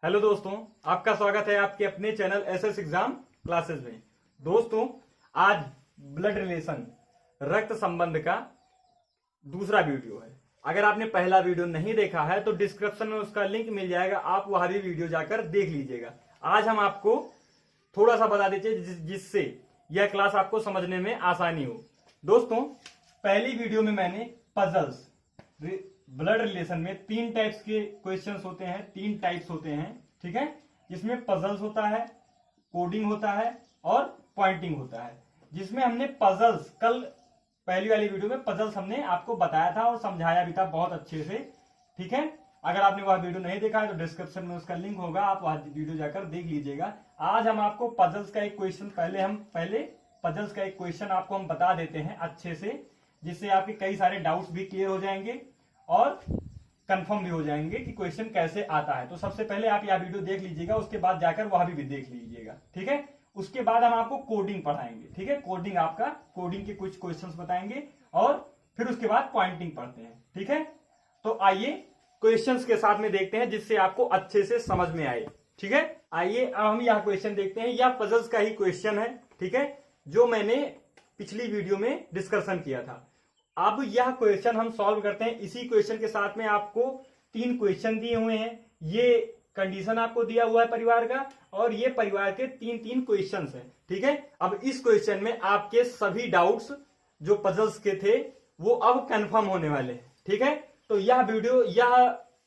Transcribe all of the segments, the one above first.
Hello दोस्तों, आपका स्वागत है आपके अपने चैनल एसएस एग्जाम क्लासेस में। दोस्तों, आज ब्लड रिलेशन रक्त संबंध का दूसरा वीडियो है। अगर आपने पहला वीडियो नहीं देखा है तो डिस्क्रिप्शन में उसका लिंक मिल जाएगा, आप वहां भी वीडियो जाकर देख लीजिएगा। आज हम आपको थोड़ा सा बता देते जिससे यह क्लास आपको समझने में आसानी हो। दोस्तों, पहली वीडियो में मैंने पजल्स ब्लड रिलेशन में तीन टाइप्स के क्वेश्चंस होते हैं, तीन टाइप्स होते हैं, ठीक है। जिसमें पजल्स होता है, कोडिंग होता है और पॉइंटिंग होता है। जिसमें हमने पजल्स कल पहली वाली वीडियो में पजल्स हमने आपको बताया था और समझाया भी था बहुत अच्छे से, ठीक है। अगर आपने वह वीडियो नहीं देखा है तो डिस्क्रिप्शन में उसका लिंक होगा, आप वह वीडियो जाकर देख लीजिएगा। आज हम आपको पजल्स का एक क्वेश्चन पहले पजल्स का एक क्वेश्चन आपको हम बता देते हैं अच्छे से, जिससे आपके कई सारे डाउट्स भी क्लियर हो जाएंगे और कंफर्म भी हो जाएंगे कि क्वेश्चन कैसे आता है। तो सबसे पहले आप यह वीडियो देख लीजिएगा, उसके बाद जाकर वह भी देख लीजिएगा, ठीक है। उसके बाद हम आपको कोडिंग पढ़ाएंगे, ठीक है। कोडिंग के कुछ क्वेश्चंस बताएंगे और फिर उसके बाद पॉइंटिंग पढ़ते हैं, ठीक है। तो आइए क्वेश्चंस के साथ में देखते हैं जिससे आपको अच्छे से समझ में आए, ठीक है। आइए अब हम यह क्वेश्चन देखते हैं। यह पजल्स का ही क्वेश्चन है, ठीक है, जो मैंने पिछली वीडियो में डिस्कशन किया था। अब यह क्वेश्चन हम सॉल्व करते हैं। इसी क्वेश्चन के साथ में आपको तीन क्वेश्चन दिए हुए हैं। ये कंडीशन आपको दिया हुआ है परिवार का, और ये परिवार के तीन तीन क्वेश्चंस हैं, ठीक है। अब इस क्वेश्चन में आपके सभी डाउट्स जो पजल्स के थे वो अब कंफर्म होने वाले हैं, ठीक है। तो यह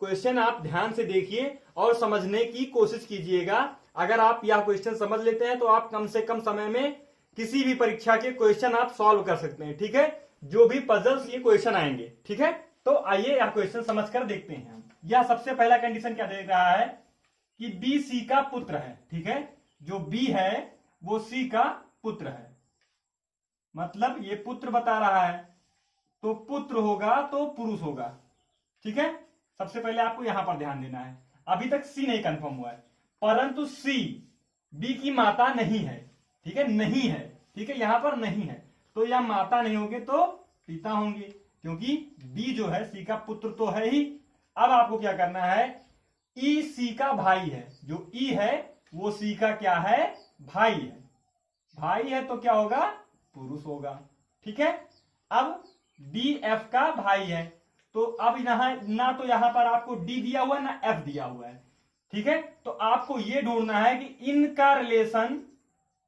क्वेश्चन आप ध्यान से देखिए और समझने की कोशिश कीजिएगा। अगर आप यह क्वेश्चन समझ लेते हैं तो आप कम से कम समय में किसी भी परीक्षा के क्वेश्चन आप सॉल्व कर सकते हैं, ठीक है। जो भी पजल्स ये क्वेश्चन आएंगे, ठीक है। तो आइए यह क्वेश्चन समझकर देखते हैं। यह सबसे पहला कंडीशन क्या दे रहा है कि बी सी का पुत्र है, ठीक है। जो बी है वो सी का पुत्र है, मतलब ये पुत्र बता रहा है, तो पुत्र होगा तो पुरुष होगा, ठीक है। सबसे पहले आपको यहां पर ध्यान देना है। अभी तक सी नहीं कंफर्म हुआ है, परंतु सी बी की माता नहीं है, ठीक है, नहीं है, ठीक है, यहां पर नहीं है। तो या माता नहीं होंगे तो पिता होंगे, क्योंकि बी जो है सी का पुत्र तो है ही। अब आपको क्या करना है, ई सी का भाई है, जो ई है वो सी का क्या है, भाई है। भाई है तो क्या होगा, पुरुष होगा, ठीक है। अब डी एफ का भाई है, तो अब ना तो यहां पर आपको डी दिया हुआ है ना एफ दिया हुआ है, ठीक है। तो आपको यह ढूंढना है कि इनका रिलेशन,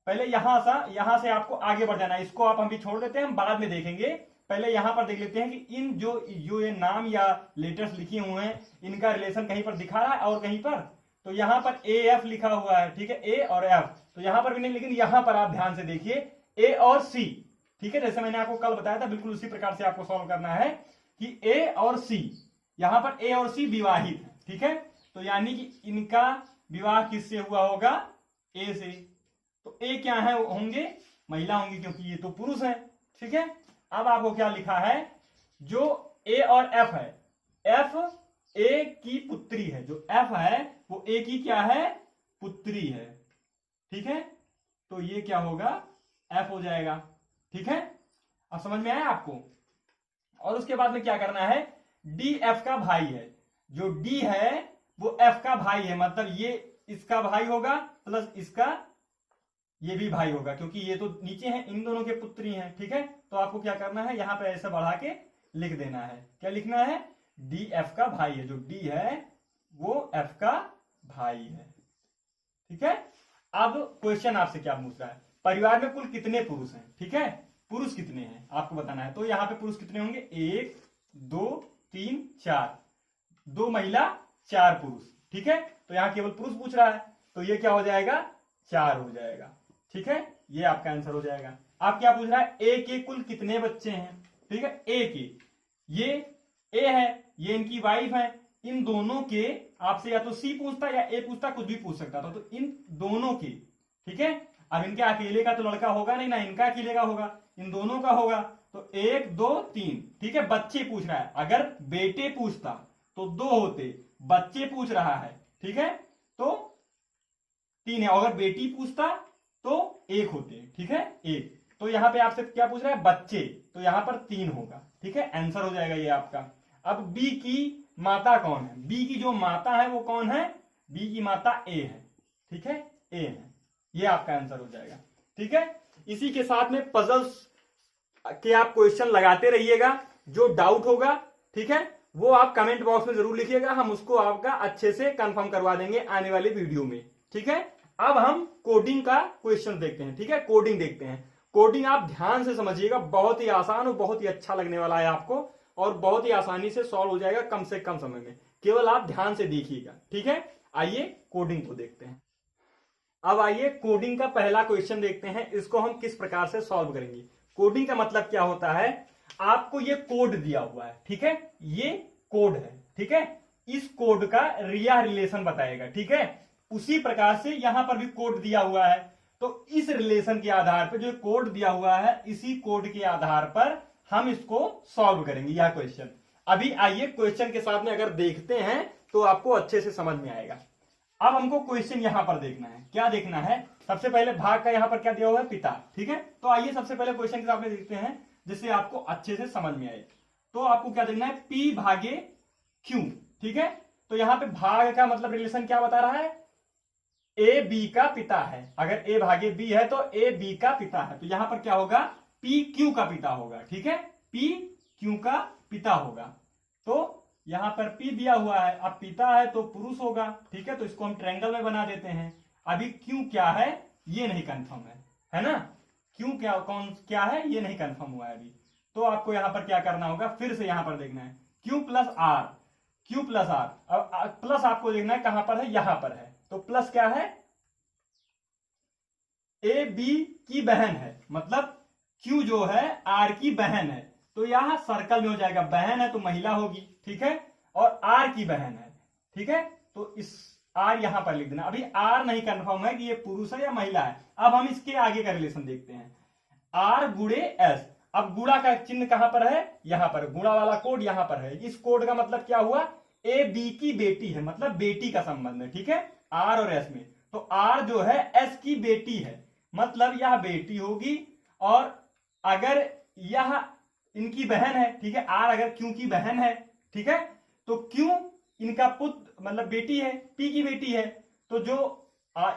पहले यहां से आपको आगे बढ़ जाना है। इसको आप हम भी छोड़ देते हैं, हम बाद में देखेंगे। पहले यहां पर देख लेते हैं कि इन जो ये नाम या लेटर्स लिखे हुए हैं, इनका रिलेशन कहीं पर दिखा रहा है और कहीं पर, तो यहां पर ए एफ लिखा हुआ है, ठीक है, ए और एफ, तो यहां पर भी नहीं, लेकिन यहां पर आप ध्यान से देखिए ए और सी, ठीक है। जैसे मैंने आपको कल बताया था, बिल्कुल उसी प्रकार से आपको सॉल्व करना है कि ए और सी, यहां पर ए और सी विवाहित है, ठीक है। तो यानी कि इनका विवाह किससे हुआ होगा, ए से। तो ए क्या है, होंगे महिला होंगी, क्योंकि ये तो पुरुष है, ठीक है। अब आपको क्या लिखा है, जो ए और एफ है, एफ ए की पुत्री है, जो एफ है वो ए की क्या है, पुत्री है, ठीक है। तो ये क्या होगा, एफ हो जाएगा, ठीक है। अब समझ में आया आपको। और उसके बाद में क्या करना है, डी एफ का भाई है, जो डी है वो एफ का भाई है, मतलब ये इसका भाई होगा प्लस इसका ये भी भाई होगा, क्योंकि ये तो नीचे हैं, इन दोनों के पुत्री हैं, ठीक है। तो आपको क्या करना है, यहां पे ऐसे बढ़ा के लिख देना है। क्या लिखना है, डी एफ का भाई है, जो डी है वो एफ का भाई है, ठीक है। अब क्वेश्चन आपसे क्या पूछ रहा है, परिवार में कुल कितने पुरुष हैं, ठीक है, पुरुष कितने हैं आपको बताना है। तो यहां पे पुरुष कितने होंगे, 1 2 3 4, 2 महिला 4 पुरुष, ठीक है। तो यहां केवल पुरुष पूछ रहा है, तो ये क्या हो जाएगा, 4 हो जाएगा, ठीक है। ये आपका आंसर हो जाएगा। आप क्या पूछ रहा है, ए के कुल कितने बच्चे हैं, ठीक है। ए के, ये ए है, ये इनकी वाइफ है, इन दोनों के आपसे या तो सी पूछता या ए पूछता, कुछ भी पूछ सकता था, तो इन दोनों के, ठीक है। अब इनके अकेले का तो लड़का होगा नहीं ना, इनका अकेले का होगा, इन दोनों का होगा। तो 1 2 3, ठीक है। बच्चे पूछ रहा है, अगर बेटे पूछता तो 2 होते, बच्चे पूछ रहा है, ठीक है, तो 3 है। अगर बेटी पूछता तो 1 होते, ठीक है, 1। तो यहां पे आपसे क्या पूछ रहा है, बच्चे, तो यहां पर 3 होगा, ठीक है, आंसर हो जाएगा ये आपका। अब बी की माता कौन है, बी की जो माता है वो कौन है, बी की माता ए है, ठीक है, ए है, ये आपका आंसर हो जाएगा। ठीक है, इसी के साथ में पजल्स के आप क्वेश्चन लगाते रहिएगा, जो डाउट होगा, ठीक है, वो आप कमेंट बॉक्स में जरूर लिखिएगा, हम उसको आपका अच्छे से कंफर्म करवा देंगे आने वाली वीडियो में। ठीक है, अब हम कोडिंग का क्वेश्चन देखते हैं। ठीक है, कोडिंग देखते हैं। कोडिंग आप ध्यान से समझिएगा, बहुत ही आसान और बहुत ही अच्छा लगने वाला है आपको, और बहुत ही आसानी से सॉल्व हो जाएगा कम से कम समय में, केवल आप ध्यान से देखिएगा। ठीक है, आइए कोडिंग को देखते हैं। अब आइए कोडिंग का पहला क्वेश्चन देखते हैं, इसको हम किस प्रकार से सॉल्व करेंगे। कोडिंग का मतलब क्या होता है, आपको ये कोड दिया हुआ है, ठीक है, ये कोड है, ठीक है, इस कोड का रिया रिलेशन बताएगा। ठीक है, उसी प्रकार से यहां पर भी कोड दिया हुआ है, तो इस रिलेशन के आधार पर, जो कोड दिया हुआ है, इसी कोड के आधार पर हम इसको सॉल्व करेंगे यह क्वेश्चन। अभी आइए क्वेश्चन के साथ में अगर देखते हैं तो आपको अच्छे से समझ में आएगा। अब हमको क्वेश्चन यहां पर देखना है, क्या देखना है, सबसे पहले भाग का यहां पर क्या दिया हुआ है, पिता। ठीक है, तो आइए सबसे पहले क्वेश्चन के साथ में देखते हैं, जिससे आपको अच्छे से समझ में आए। तो आपको क्या देखना है, P भागे Q। ठीक है, तो यहां पे भाग का मतलब रिलेशन क्या बता रहा है, A B का पिता है। अगर A भागे B है तो A B का पिता है, तो यहां पर क्या होगा, P Q का पिता होगा। ठीक है, P Q का पिता होगा। तो यहां पर P दिया हुआ है, अब पिता है तो पुरुष होगा। ठीक है, तो इसको हम ट्रायंगल में बना देते हैं। अभी Q क्या है ये नहीं कंफर्म है ना, Q क्या कौन क्या है ये नहीं कंफर्म हुआ है अभी, तो आपको यहां पर क्या करना होगा, फिर से यहां पर देखना है Q plus R, Q plus R। अब प्लस आपको देखना है कहां पर है, यहां पर है, तो प्लस क्या है, A B की बहन है, मतलब Q जो है R की बहन है, तो यहां सर्कल में हो जाएगा, बहन है तो महिला होगी। ठीक है, और R की बहन है। ठीक है, तो इस R यहां पर लिख देना। अभी R नहीं कंफर्म है कि ये पुरुष है या महिला है। अब हम इसके आगे का रिलेशन देखते हैं, R गुणे S। अब गुणा का चिन्ह कहां पर है, यहां पर, गुणा वाला कोड यहां पर है। इस कोड का मतलब क्या हुआ, A B की बेटी है, मतलब बेटी का संबंध है। ठीक है, R और S में, तो R जो है S की बेटी है, मतलब यह बेटी होगी, और अगर यह इनकी बहन है, ठीक है, R अगर Q की बहन है, ठीक है, तो Q इनका पुत्र मतलब बेटी है, P की बेटी है, तो जो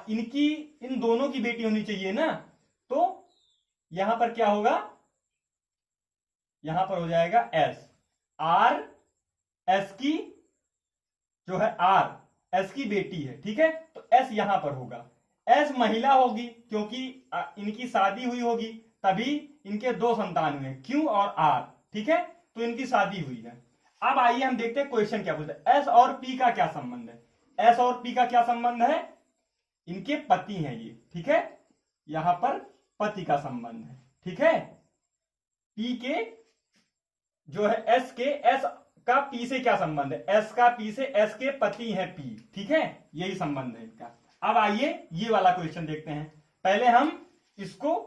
इनकी इन दोनों की बेटी होनी चाहिए ना, तो यहां पर क्या होगा, यहां पर हो जाएगा S, R S की जो है R S की बेटी है। ठीक है, तो S यहां पर होगा, S महिला होगी क्योंकि इनकी शादी हुई होगी, तभी इनके दो संतान हुए, Q और R। ठीक है, तो इनकी शादी हुई है। अब आइए हम देखते हैं क्वेश्चन क्या पूछता है, S और P का क्या संबंध है। S और P का क्या संबंध है, इनके पति हैं ये। ठीक है, यहां पर पति का संबंध है। ठीक है, P के जो है S के S का P से क्या संबंध है, S का P से, S के पति है P। ठीक है, यही संबंध है इनका। अब आइए ये वाला क्वेश्चन देखते हैं। पहले हम इसको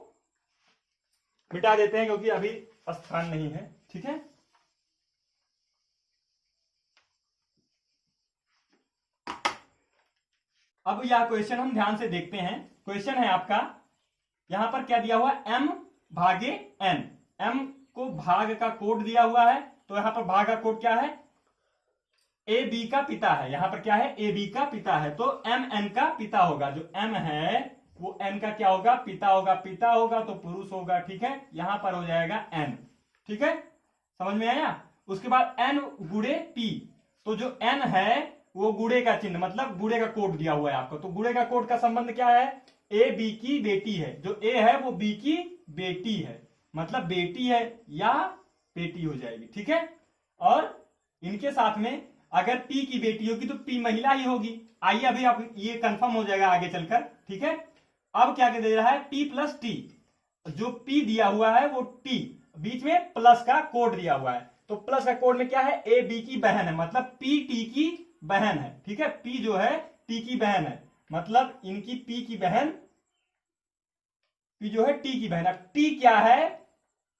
मिटा देते हैं क्योंकि अभी स्थान नहीं है। ठीक है, अब यह क्वेश्चन हम ध्यान से देखते हैं। क्वेश्चन है आपका, यहां पर क्या दिया हुआ है, M भागे N। M को भाग का कोड दिया हुआ है, तो यहां पर भाग का कोड क्या है, A B का पिता है। यहां पर क्या है, A B का पिता है, तो M N का पिता होगा। जो M है वो N का क्या होगा, पिता होगा। पिता होगा तो पुरुष होगा। ठीक है, यहां पर हो जाएगा N। ठीक है, समझ में आया। उसके बाद N गुणे P, तो जो N है वो गुणे का चिन्ह, मतलब गुणे का कोड दिया हुआ है आपको, तो गुणे का कोड का संबंध क्या है, A B की बेटी है। जो A है वो B की बेटी है, मतलब बेटी है या बेटी हो जाएगी। ठीक है, और इनके साथ में अगर P की बेटी होगी तो P महिला ही होगी। आइए अभी आप ये कंफर्म हो जाएगा आगे चलकर। ठीक है, अब क्या दे रहा है, P प्लस T। जो P दिया हुआ है वो T, बीच में प्लस का कोड दिया हुआ है, तो प्लस का कोड में क्या है, A B की बहन है, मतलब P T की बहन है। ठीक है, P जो है T की बहन है, मतलब इनकी P की बहन, P जो है T की बहन। अब T क्या है,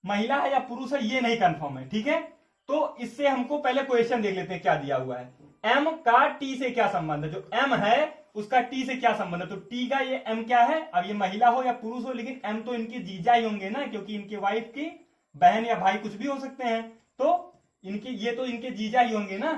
महिला है या पुरुष है ये नहीं कंफर्म है। ठीक है, तो इससे हमको पहले क्वेश्चन देख लेते हैं क्या दिया हुआ है, M का T से क्या संबंध है। जो M है उसका T से क्या संबंध है, तो T का ये M क्या है, अब ये महिला हो या पुरुष हो, लेकिन M तो इनके जीजा ही होंगे ना, क्योंकि इनके वाइफ की बहन या भाई कुछ भी हो सकते हैं, तो इनके ये तो इनके जीजा ही होंगे ना।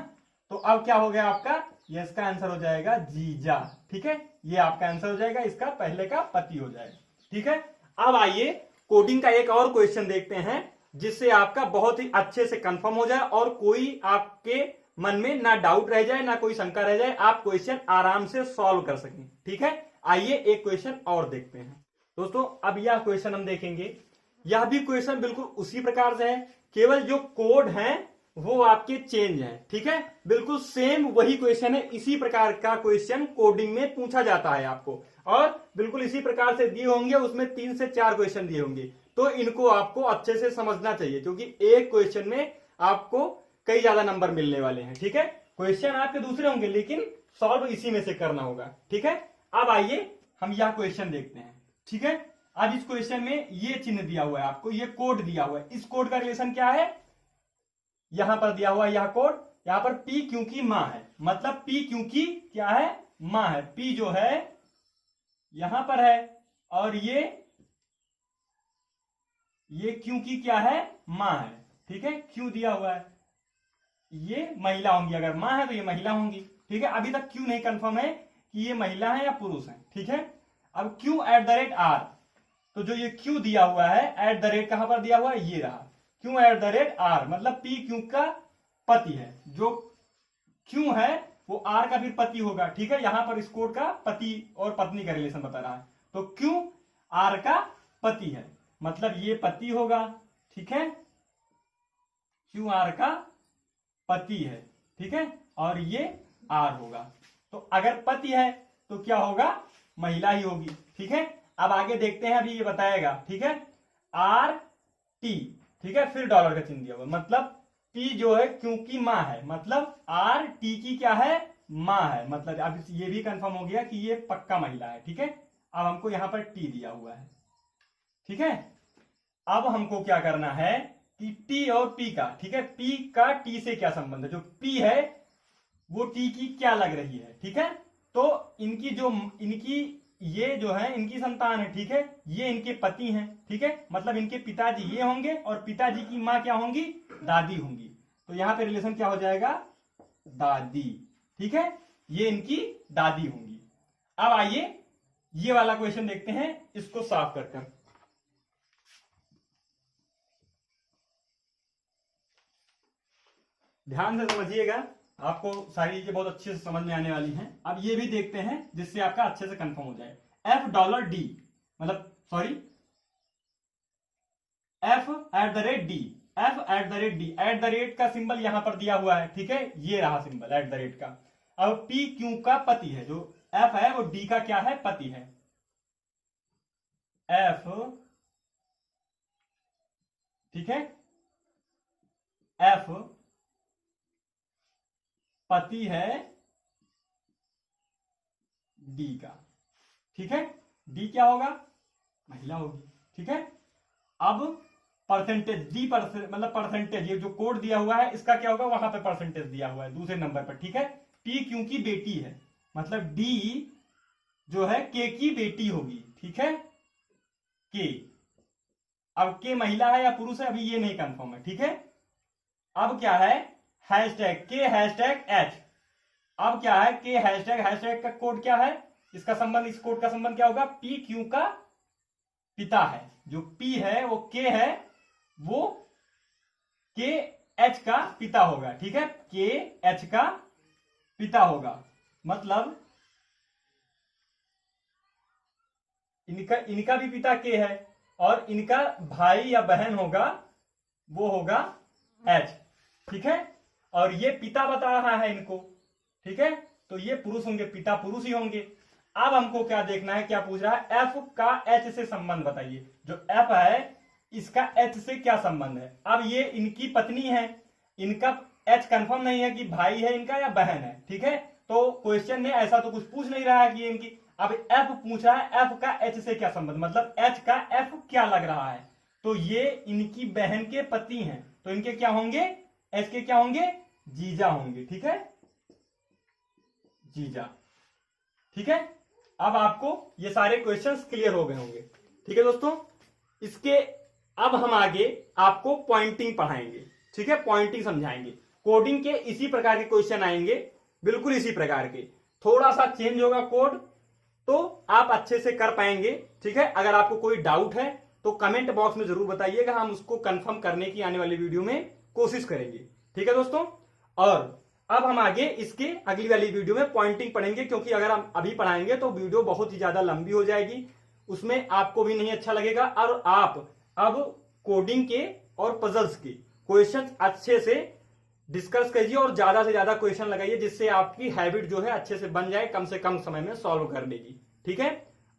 तो अब क्या हो गया आपका, ये इसका आंसर हो जाएगा जीजा। ठीक है, ये आपका आंसर हो जाएगा, इसका पहले का पति हो जाएगा। ठीक है, अब आइए कोडिंग का एक और क्वेश्चन देखते हैं जिससे आपका बहुत ही अच्छे से कंफर्म हो जाए और कोई आपके मन में ना डाउट रह जाए ना कोई शंका रह जाए, आप क्वेश्चन आराम से सॉल्व कर सकें। ठीक है, आइए एक क्वेश्चन और देखते हैं दोस्तों। अब यह क्वेश्चन हम देखेंगे, यह भी क्वेश्चन बिल्कुल उसी प्रकार से है, केवल जो कोड है वो आपके चेंज हैं। ठीक है, बिल्कुल सेम वही क्वेश्चन है, इसी प्रकार का क्वेश्चन कोडिंग में पूछा जाता है आपको, और बिल्कुल इसी प्रकार से दिए होंगे, उसमें 3 से 4 क्वेश्चन दिए होंगे। तो इनको आपको अच्छे से समझना चाहिए क्योंकि एक क्वेश्चन में आपको कई ज्यादा नंबर मिलने वाले हैं। ठीक है, क्वेश्चन आपके दूसरे होंगे लेकिन सॉल्व इसी में से करना होगा। ठीक है, अब आइए हम यह क्वेश्चन देखते हैं। ठीक है, अब इस क्वेश्चन में ये चिन्ह दिया हुआ है आपको, ये कोड दिया हुआ है, इस कोड का रिलेशन क्या है, यहां पर दिया हुआ है यह कोड, यहां पर P क्योंकि मां है, मतलब P क्योंकि क्या है, मां है। P जो है यहां पर है और ये क्योंकि क्या है, मां है। ठीक है, क्यों दिया हुआ है, ये महिला होंगी, अगर मां है तो ये महिला होंगी। ठीक है, अभी तक क्यों नहीं कंफर्म है कि ये महिला है या पुरुष है। ठीक है, अब क्यू @r, तो जो ये क्यू दिया हुआ है @ कहां पर दिया हुआ है, ये रहा क्यू @r, मतलब P क्यू का पति है, जो क्यू है वो R का फिर पति होगा। ठीक है, यहां पर इस कोड का पति और पत्नी का रिलेशन बता रहा है, तो क्यू R का पति है, मतलब ये पति होगा। ठीक है, क्यू R का पति है। ठीक है, और ये R होगा, तो अगर पति है तो क्या होगा, महिला ही होगी। ठीक है, अब आगे देखते हैं, अभी ये बताएगा। ठीक है, RT, ठीक है, फिर डॉलर का चिन्ह दिया हुआ, मतलब P जो है क्योंकि मां है, मतलब RT की क्या है, मां है, मतलब अब ये भी कंफर्म हो गया कि ये पक्का महिला है। ठीक है, अब हमको यहां पर T दिया हुआ है। ठीक है, अब हमको क्या करना है कि T और P का, ठीक है, P का T से क्या संबंध है, जो P है वो T की क्या लग रही है। ठीक है, तो इनकी ये जो है इनकी संतान है। ठीक है, ये इनके पति हैं। ठीक है, मतलब इनके पिताजी ये होंगे और पिताजी की मां क्या होंगी, दादी होंगी, तो यहां पे रिलेशन क्या हो जाएगा, दादी। ठीक है, ये इनकी दादी होंगी। अब आइए ये वाला क्वेश्चन देखते हैं, इसको साफ कर ध्यान से समझिएगा, आपको सारी चीजें बहुत अच्छे से समझ में आने वाली हैं। अब ये भी देखते हैं जिससे आपका अच्छे से कंफर्म हो जाए। $D, मतलब सॉरी F@D, F@D का सिंबल यहां पर दिया हुआ है। ठीक है, ये रहा सिंबल @ का। अब P क्यू का पति है, जो F है वो D का क्या है, पति है। F, ठीक है, F पति है D का। ठीक है, D क्या होगा, महिला होगी। ठीक है, अब परसेंटेज D मतलब परसेंटेज, ये जो कोड दिया हुआ है इसका क्या होगा, वहां पे परसेंटेज दिया हुआ है दूसरे नंबर पर। ठीक है, P क्योंकि बेटी है, मतलब D जो है K की बेटी होगी। ठीक है, K, अब K महिला है या पुरुष है अभी ये नहीं कंफर्म है। ठीक है, अब क्या है, #K#H, अब क्या है, K हैशटैग का कोड क्या है, इसका संबंध, इस कोड का संबंध क्या होगा, P क्यू का पिता है, जो P है वो K है, वो KH का पिता होगा। ठीक है, KH का पिता होगा, मतलब इनका भी पिता K है और इनका भाई या बहन होगा, वो होगा H। ठीक है, और ये पिता बता रहा है इनको। ठीक है, तो ये पुरुष होंगे, पिता पुरुष ही होंगे। अब हमको क्या देखना है, क्या पूछ रहा है, F का H से संबंध बताइए, जो F है इसका H से क्या संबंध है। अब ये इनकी पत्नी है, इनका H कंफर्म नहीं है कि भाई है इनका या बहन है। ठीक है, तो क्वेश्चन में ऐसा तो कुछ पूछ नहीं रहा है कि इनकी, अब F पूछ रहा है, F का H से क्या संबंध, मतलब H का F क्या लग रहा है, तो ये इनकी बहन के पति हैं, तो इनके क्या होंगे, H के क्या होंगे, जीजा होंगे। ठीक है, जीजा। ठीक है, अब आपको ये सारे क्वेश्चंस क्लियर हो गए होंगे। ठीक है दोस्तों, इसके अब हम आगे आपको पॉइंटिंग पढ़ाएंगे। ठीक है, पॉइंटिंग समझाएंगे, कोडिंग के इसी प्रकार के क्वेश्चन आएंगे बिल्कुल इसी प्रकार के, थोड़ा सा चेंज होगा कोड तो आप अच्छे से कर पाएंगे। ठीक है, अगर आपको कोई डाउट है तो कमेंट बॉक्स में जरूर बताइएगा, हम उसको कंफर्म करने की आने वाली वीडियो में कोशिश करेंगे। ठीक है दोस्तों, और अब हम आगे इसके अगली वाली वीडियो में पॉइंटिंग पढ़ेंगे, क्योंकि अगर हम अभी पढ़ाएंगे तो वीडियो बहुत ही ज्यादा लंबी हो जाएगी, उसमें आपको भी नहीं अच्छा लगेगा। और आप अब कोडिंग के और पजल्स के क्वेश्चन अच्छे से डिस्कस कीजिए और ज्यादा से ज्यादा क्वेश्चन लगाइए, जिससे आपकी हैबिट जो है अच्छे से बन जाए, कम से कम समय में सॉल्व करने की। ठीक है,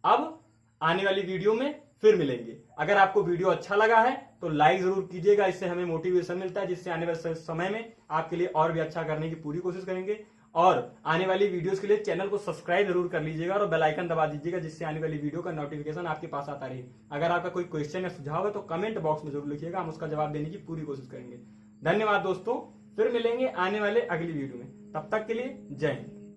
अब आने वाली वीडियो में फिर मिलेंगे। अगर आपको वीडियो अच्छा लगा है तो लाइक जरूर कीजिएगा, इससे हमें मोटिवेशन मिलता है, जिससे आने वाले समय में आपके लिए और भी अच्छा करने की पूरी कोशिश करेंगे। और आने वाली वीडियोस के लिए चैनल को सब्सक्राइब जरूर कर लीजिएगा और बेल आइकन दबा दीजिएगा, जिससे आने वाली वीडियो का नोटिफिकेशन आपके पास आता रहे। अगर आपका कोई क्वेश्चन या सुझाव है तो कमेंट बॉक्स में जरूर लिखिएगा, हम उसका जवाब देने की पूरी कोशिश करेंगे। धन्यवाद दोस्तों, फिर मिलेंगे आने वाले अगली वीडियो में, तब तक के लिए जय हिंद।